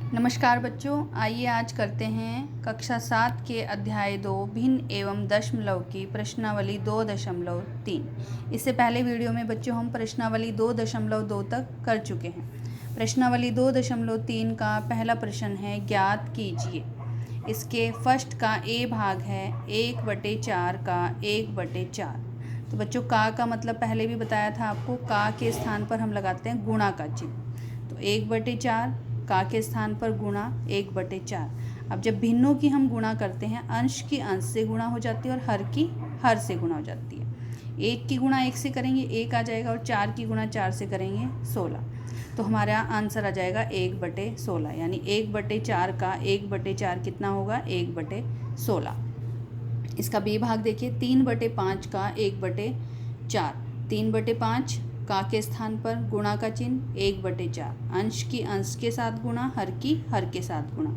नमस्कार बच्चों, आइए आज करते हैं कक्षा 7 के अध्याय 2 भिन्न एवं दशमलव की प्रश्नावली 2.3। इससे पहले वीडियो में बच्चों हम प्रश्नावली 2.2 तक कर चुके हैं। प्रश्नावली 2.3 का पहला प्रश्न है ज्ञात कीजिए। इसके फर्स्ट का ए भाग है 1/4 का 1/4। तो बच्चों का मतलब पहले भी बताया था आपको, का के स्थान पर हम लगाते हैं गुणा का चिन्ह। तो 1/4 का के स्थान पर गुणा 1/4। अब जब भिन्नों की हम गुणा करते हैं, अंश की अंश से गुणा हो जाती है और हर की हर से गुणा हो जाती है। 1 की गुणा 1 से करेंगे 1 आ जाएगा और 4 की गुणा 4 से करेंगे 16। तो हमारा आंसर आ जाएगा 1/16, यानी 1/4 का 1/4 कितना होगा 1/16। इसका बी भाग देखिए 3/5 का 1/4। 3/5 का के स्थान पर गुणा का चिन्ह 1/4, अंश की अंश के साथ गुणा, हर की हर के साथ गुणा।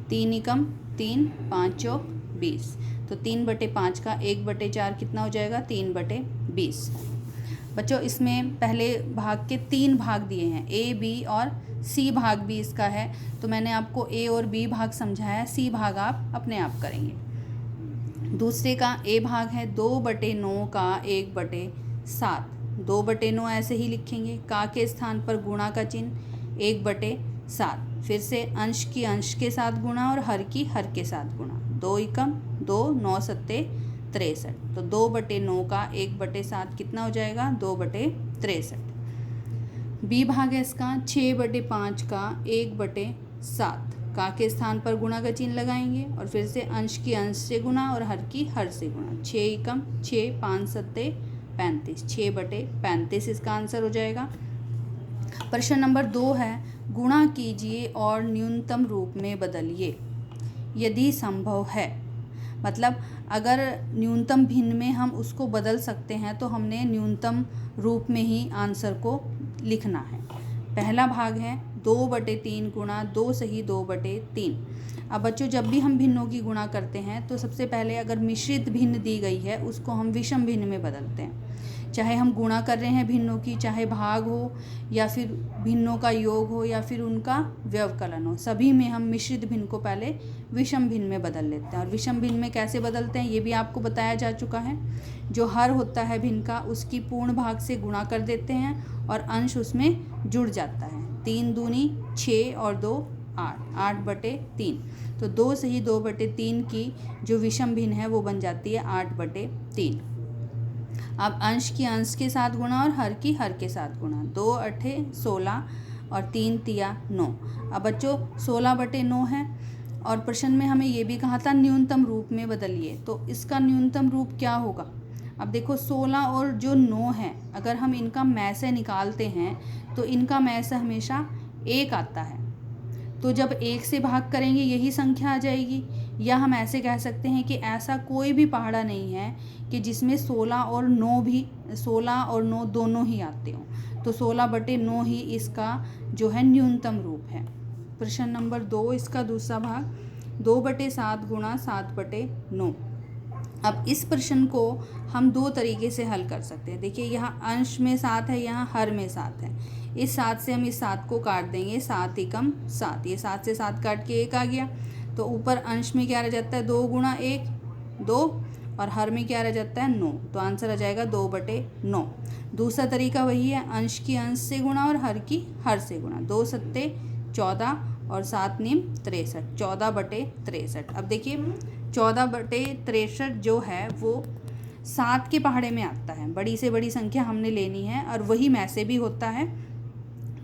3 एकम 3, 5 चौक 20। तो 3/5 का 1/4 कितना हो जाएगा 3/20। बच्चों इसमें पहले भाग के 3 भाग दिए हैं, ए बी और सी भाग भी इसका है। तो मैंने आपको ए और बी भाग समझाया, सी भाग आप अपने आप करेंगे। दूसरे का ए भाग है 2/9 का 1/7। 2/9 ऐसे ही लिखेंगे, का के स्थान पर गुणा का चिन्ह 1/7। फिर से अंश की अंश के साथ गुणा और हर की हर के साथ गुणा। 2 एकम 2, 9 सत्ते 63। तो 2/9 का 1/7 कितना हो जाएगा 2/63। बी भाग है इसका 6/5 का 1/7। का के स्थान पर गुणा का चिन्ह लगाएंगे और फिर से अंश की अंश से गुणा और हर की हर से गुणा। 6 एकम 6, 5 सत्ते 35। 6/35 इसका आंसर हो जाएगा। प्रश्न नंबर 2 है गुणा कीजिए और न्यूनतम रूप में बदलिए यदि संभव है। मतलब अगर न्यूनतम भिन्न में हम उसको बदल सकते हैं तो हमने न्यूनतम रूप में ही आंसर को लिखना है। पहला भाग है 2/3 गुणा 2 सही 2/3। अब बच्चों जब भी हम भिन्नों की गुणा करते हैं तो सबसे पहले अगर मिश्रित भिन्न दी गई है उसको हम विषम भिन्न में बदलते हैं। चाहे हम गुणा कर रहे हैं भिन्नों की, चाहे भाग हो या फिर भिन्नों का योग हो या फिर उनका व्यवकलन हो, सभी में हम मिश्रित भिन्न को पहले विषम भिन्न में बदल लेते हैं। और विषम भिन्न में कैसे बदलते हैं ये भी आपको बताया जा चुका है। जो हर होता है भिन्न का उसकी पूर्ण भाग से गुणा कर देते हैं और अंश उसमें जुड़ जाता है। 3 दूनी 6 और 2 8, 8/3। तो 2 सही 2/3 की जो विषम भिन्न है वो बन जाती है 8/3। अब अंश की अंश के साथ गुणा और हर की हर के साथ गुणा। 2 8 16 और 3 तिया 9। अब बच्चों 16/9 है और प्रश्न में हमें ये भी कहा था न्यूनतम रूप में बदलिए। तो इसका न्यूनतम रूप क्या होगा। अब देखो 16 और जो 9 है, अगर हम इनका मैसे निकालते हैं तो इनका मैसे हमेशा 1 आता है। तो जब 1 से भाग करेंगे यही संख्या आ जाएगी। या हम ऐसे कह सकते हैं कि ऐसा कोई भी पहाड़ा नहीं है कि जिसमें 16 और 9 दोनों ही आते हों। तो 16/9 ही इसका जो है न्यूनतम रूप है। प्रश्न नंबर 2 इसका दूसरा भाग 2/7 गुणा 7/9। अब इस प्रश्न को हम 2 तरीके से हल कर सकते हैं। देखिए यहाँ अंश में 7 है, यहाँ हर में 7 है। इस 7 से हम इस 7 को काट देंगे, 7 एकम 7। ये 7 से 7 काट के 1 आ गया। तो ऊपर अंश में क्या रह जाता है 2 गुणा 1 2 और हर में क्या रह जाता है 9। तो आंसर आ जाएगा 2/9। दूसरा तरीका वही है, अंश की अंश से गुणा और हर की हर से गुणा। 2 सत्ते 14 और 7 नीम 63, 14/63। अब देखिए 14/63 जो है वो 7 के पहाड़े में आता है। बड़ी से बड़ी संख्या हमने लेनी है और वही मैसे भी होता है।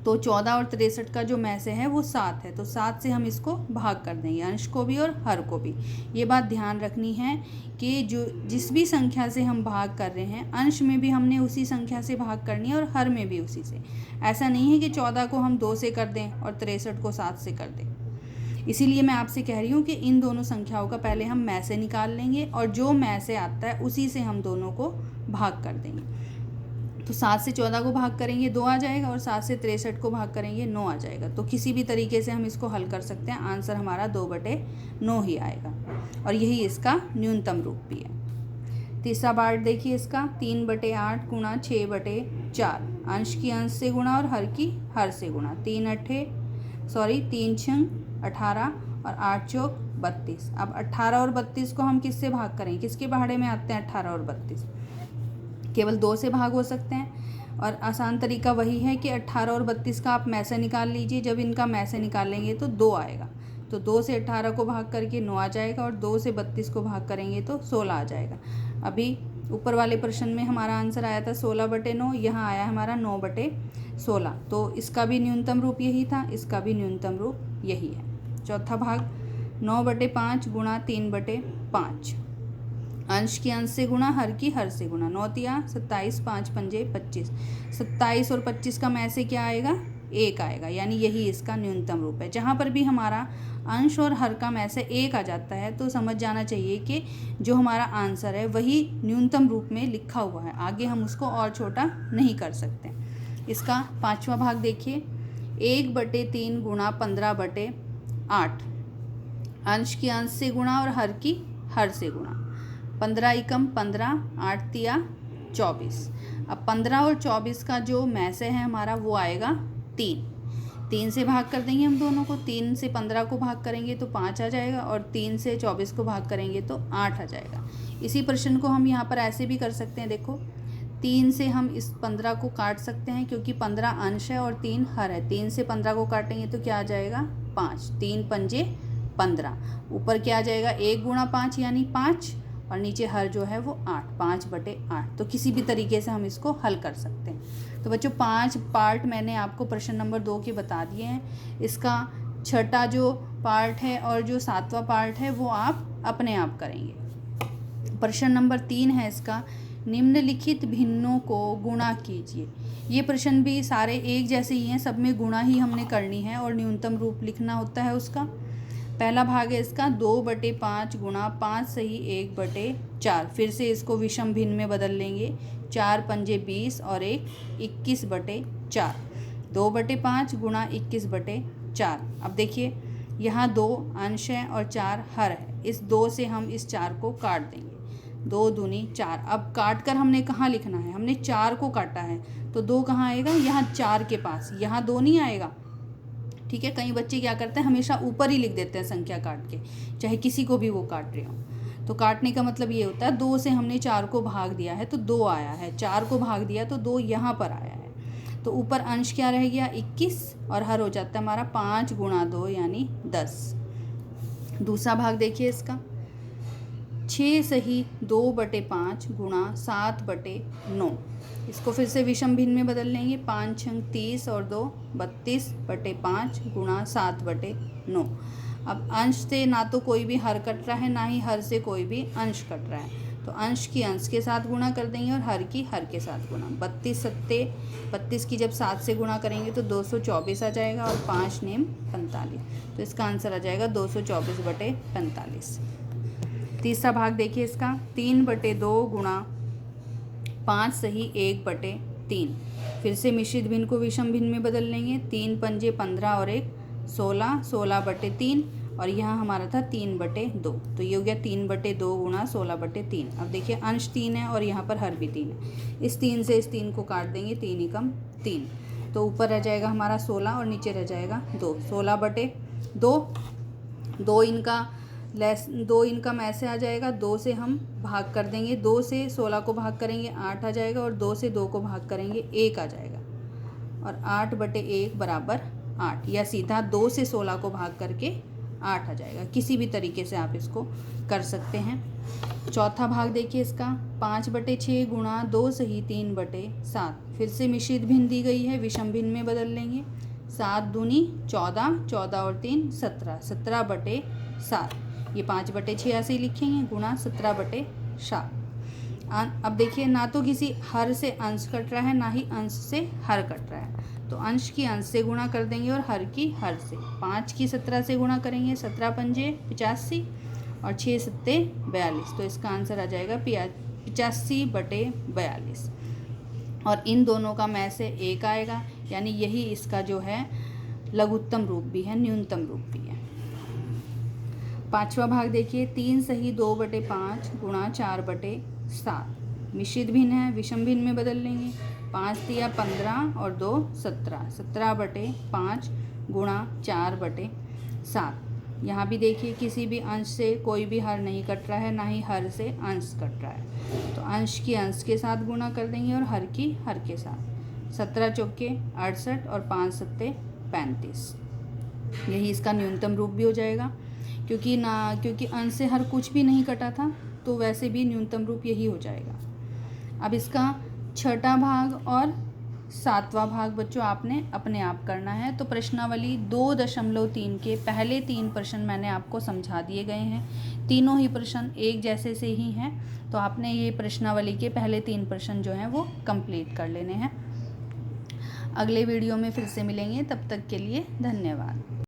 तो 14 और 63 का जो मैसे है वो 7 है। तो 7 से हम इसको भाग कर देंगे, अंश को भी और हर को भी। ये बात ध्यान रखनी है कि जो जिस भी संख्या से हम भाग कर रहे हैं, अंश में भी हमने उसी संख्या से भाग करनी है और हर में भी उसी से। ऐसा नहीं है कि 14 को हम 2 से कर दें और 63 को 7 से कर दें। इसीलिए मैं आपसे कह रही हूँ कि इन दोनों संख्याओं का पहले हम मैसे निकाल लेंगे और जो मैसे आता है उसी से हम दोनों को भाग कर देंगे। तो 7 से 14 को भाग करेंगे 2 आ जाएगा और 7 से 63 को भाग करेंगे 9 आ जाएगा। तो किसी भी तरीके से हम इसको हल कर सकते हैं, आंसर हमारा 2/9 ही आएगा और यही इसका न्यूनतम रूप भी है। तीसरा पार्ट देखिए इसका 3/8 गुणा 6/4। अंश की अंश से गुणा और हर की हर से गुणा। 3 8 सॉरी 3 छंग 18 और 8 चौक 32। अब 18 और 32 को हम किससे भाग करें, किसके पहाड़े में आते हैं 18 और 32? केवल 2 से भाग हो सकते हैं। और आसान तरीका वही है कि 18 और 32 का आप में से निकाल लीजिए। जब इनका में से निकालेंगे तो 2 आएगा, तो 2 से 18 को भाग करके 9 आ जाएगा, और 2 से 32 को भाग करेंगे तो 16 आ जाएगा। अभी ऊपर वाले प्रश्न में हमारा आंसर आया था 16/9, यहाँ आया हमारा 9/16। तो इसका भी न्यूनतम रूप यही था, इसका भी न्यूनतम रूप यही है। चौथा भाग 9/5 गुणा 3/5। अंश की अंश से गुणा, हर की हर से गुणा। 9 तिया 27, 5 पंजे 25। 27 और 25 का में से क्या आएगा, 1 आएगा, यानी यही इसका न्यूनतम रूप है। जहाँ पर भी हमारा अंश और हर का में से 1 आ जाता है तो समझ जाना चाहिए कि जो हमारा आंसर है वही न्यूनतम रूप में लिखा हुआ है, आगे हम उसको और छोटा नहीं कर सकते। इसका पांचवा भाग देखिए, 1/3 गुणा 15/8। अंश की अंश से गुणा और हर की हर से गुणा। 15 एकम 15, 8 तिया 24। अब 15 और 24 का जो में से है हमारा वो आएगा 3। 3 से भाग कर देंगे हम दोनों को। 3 से 15 को भाग करेंगे तो 5 आ जाएगा, और 3 से 24 को भाग करेंगे तो 8 आ जाएगा। इसी प्रश्न को हम यहाँ पर ऐसे भी कर सकते हैं, देखो 3 से हम इस 15 को काट सकते हैं, क्योंकि 15 अंश है और 3 हर है। 3 से 15 को काटेंगे तो क्या आ जाएगा, 5। 3 पंजे 15। ऊपर क्या आ जाएगा, 1 गुणा 5 यानी 5, और नीचे हर जो है वो 8, 5/8। तो किसी भी तरीके से हम इसको हल कर सकते हैं। तो बच्चों 5 पार्ट मैंने आपको प्रश्न नंबर 2 के बता दिए हैं। इसका छठा जो पार्ट है और जो 7वां पार्ट है वो आप अपने आप करेंगे। प्रश्न नंबर 3 है इसका, निम्नलिखित भिन्नों को गुणा कीजिए। ये प्रश्न भी सारे एक जैसे ही हैं, सब में गुणा ही हमने करनी है और न्यूनतम रूप लिखना होता है उसका। पहला भाग है इसका 2/5 गुणा 5 सही 1/4। फिर से इसको विषम भिन्न में बदल लेंगे। 4 पंजे 20 और 1 21/4। 2/5 गुणा 21/4। अब देखिए यहाँ 2 अंश है और 4 हर है। इस 2 से हम इस 4 को काट देंगे। 2 दूनी 4। अब काट कर हमने कहाँ लिखना है, हमने 4 को काटा है, तो 2 कहाँ आएगा, यहाँ 4 के पास। यहाँ 2 नहीं आएगा, ठीक है। कई बच्चे क्या करते हैं, हमेशा ऊपर ही लिख देते हैं संख्या काट के, चाहे किसी को भी वो काट रहे हो। तो काटने का मतलब ये होता है 2 से हमने 4 को भाग दिया है तो 2 आया है, 4 को भाग दिया तो 2 यहाँ पर आया है। तो ऊपर अंश क्या रह गया 21, और हर हो जाता है हमारा 5 गुणा 2 यानी 10। दूसरा भाग देखिए इसका, 6 सही 2/5 गुणा 7/9। इसको फिर से विषम भिन्न में बदल लेंगे। 5 छंग 30 और 2 32/5 गुणा 7/9। अब अंश से ना तो कोई भी हर कट रहा है, ना ही हर से कोई भी अंश कट रहा है, तो अंश की अंश के साथ गुणा कर देंगे और हर की हर के साथ गुणा। 32 की जब 7 से गुणा करेंगे तो 224 आ जाएगा, और 5 नेम 45। तो इसका आंसर आ जाएगा 224/45। तीसरा भाग देखिए इसका, 3/2 गुणा 5 सही 1/3। फिर से मिश्रित भिन्न को विषम भिन्न में बदल लेंगे। 3 पंजे 15 और 1 16, 16/3, और यहाँ हमारा था 3/2। तो ये हो गया 3/2 गुणा 16/3। अब देखिए अंश 3 है और यहाँ पर हर भी 3 है। इस 3 से इस 3 को काट देंगे, 3 एकम 3। तो ऊपर रह जाएगा हमारा 16 और नीचे रह जाएगा 2। 16/2, 2 इनका में से आ जाएगा। 2 से हम भाग कर देंगे, 2 से 16 को भाग करेंगे 8 आ जाएगा, और 2 से 2 को भाग करेंगे 1 आ जाएगा, और 8/1 बराबर 8, या सीधा 2 से 16 को भाग करके 8 आ जाएगा। किसी भी तरीके से आप इसको कर सकते हैं। चौथा भाग देखिए इसका, 5/6 गुणा 2 सही 3/7। फिर से मिश्रित भिन्न दी गई है, विषम भिन्न में बदल लेंगे। 7 दूनी 14, 14 और 3 17, 17/7। ये 5/6 ऐसे ही लिखेंगे, गुणा 17/7। अब देखिए ना तो किसी हर से अंश कट रहा है, ना ही अंश से हर कट रहा है, तो अंश की अंश से गुणा कर देंगे और हर की हर से। 5 की 17 से गुणा करेंगे, 17 पंजे 85 और 6 सत्ते 42। तो इसका आंसर आ जाएगा 85/42। और इन दोनों का में से 1 आएगा, यानी यही इसका जो है लघुत्तम रूप भी है, न्यूनतम रूप भी है। पांचवा भाग देखिए, 3 सही 2/5 गुणा 4/7। मिश्रित भिन्न है, विषम भिन्न में बदल लेंगे। 5 तिया 15 और 2 17, 17/5 गुणा 4/7। यहाँ भी देखिए किसी भी अंश से कोई भी हर नहीं कट रहा है, ना ही हर से अंश कट रहा है, तो अंश की अंश के साथ गुणा कर देंगे और हर की हर के साथ। 17 चौके 68 और 5 सत्ते 35। यही इसका न्यूनतम रूप भी हो जाएगा, क्योंकि अंश से हर कुछ भी नहीं कटा था, तो वैसे भी न्यूनतम रूप यही हो जाएगा। अब इसका छठा भाग और सातवां भाग बच्चों आपने अपने आप करना है। तो प्रश्नावली 2.3 के पहले 3 प्रश्न मैंने आपको समझा दिए गए हैं। तीनों ही प्रश्न एक जैसे से ही हैं, तो आपने ये प्रश्नावली के पहले 3 प्रश्न जो हैं वो कंप्लीट कर लेने हैं। अगले वीडियो में फिर से मिलेंगे, तब तक के लिए धन्यवाद।